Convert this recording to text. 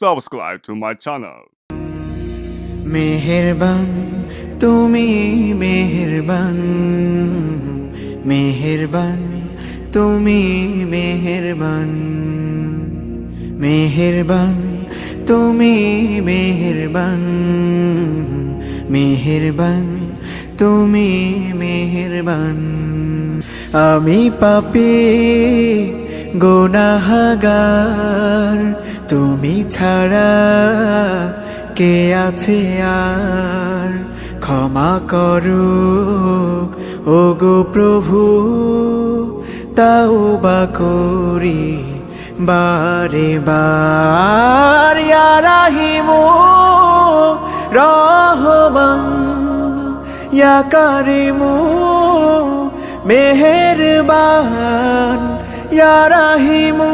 subscribe to my channel. মেহেরবান তুমি মেহেরবান, মেহেরবান তুমি মেহেরবান, মেহেরবান তুমি মেহেরবান, মেহেরবান তুমি মেহেরবান। আমি পাপী গুনাহগার, তুমি ছাড়া কে আছে আর? ক্ষমা করো ওগো প্রভু, তাওবা করি বারে বার। ইয়া রাহিমু রহমান, ইয়া কারিমু মেহেরবান, ইয়া রাহিমু